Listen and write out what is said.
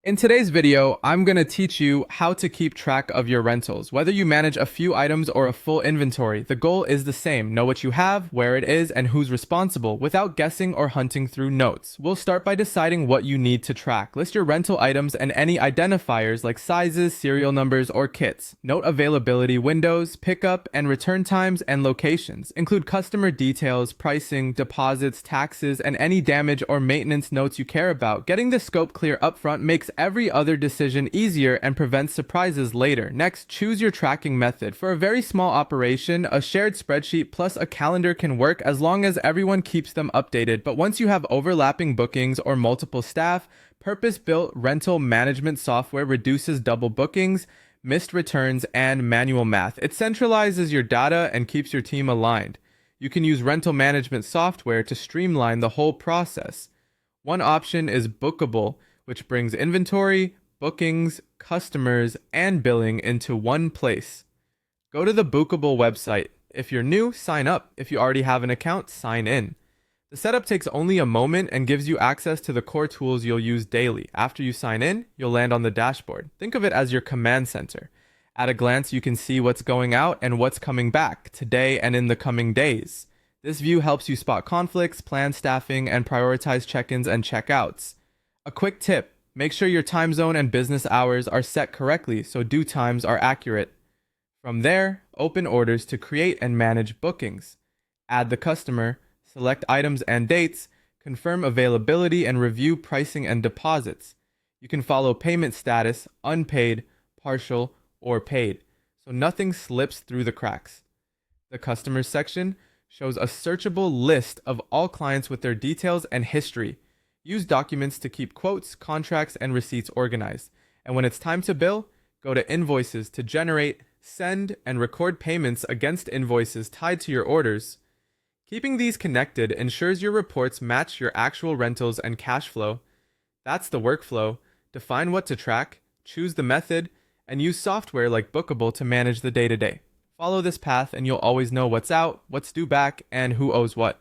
In today's video, I'm going to teach you how to keep track of your rentals. Whether you manage a few items or a full inventory, the goal is the same. Know what you have, where it is, and who's responsible without guessing or hunting through notes. We'll start by deciding what you need to track. List your rental items and any identifiers like sizes, serial numbers, or kits. Note availability windows, pickup and return times, and locations. Include customer details, pricing, deposits, taxes, and any damage or maintenance notes you care about. Getting the scope clear upfront makes every other decision easier and prevents surprises later. Next, choose your tracking method. For a very small operation, a shared spreadsheet plus a calendar can work as long as everyone keeps them updated. But once you have overlapping bookings or multiple staff, purpose-built rental management software reduces double bookings, missed returns, and manual math. It centralizes your data and keeps your team aligned. You can use rental management software to streamline the whole process. One option is Bookable, which brings inventory, bookings, customers, and billing into one place. Go to the Bookable website. If you're new, sign up. If you already have an account, sign in. The setup takes only a moment and gives you access to the core tools you'll use daily. After you sign in, you'll land on the dashboard. Think of it as your command center. At a glance, you can see what's going out and what's coming back today and in the coming days. This view helps you spot conflicts, plan staffing, and prioritize check-ins and check-outs. A quick tip, make sure your time zone and business hours are set correctly so due times are accurate. From there, open orders to create and manage bookings. Add the customer, select items and dates, confirm availability and review pricing and deposits. You can follow payment status, unpaid, partial, or paid, so nothing slips through the cracks. The customers section shows a searchable list of all clients with their details and history. Use documents to keep quotes, contracts, and receipts organized. And when it's time to bill, go to Invoices to generate, send, and record payments against invoices tied to your orders. Keeping these connected ensures your reports match your actual rentals and cash flow. That's the workflow. Define what to track, choose the method, and use software like Bookable to manage the day-to-day. Follow this path and you'll always know what's out, what's due back, and who owes what.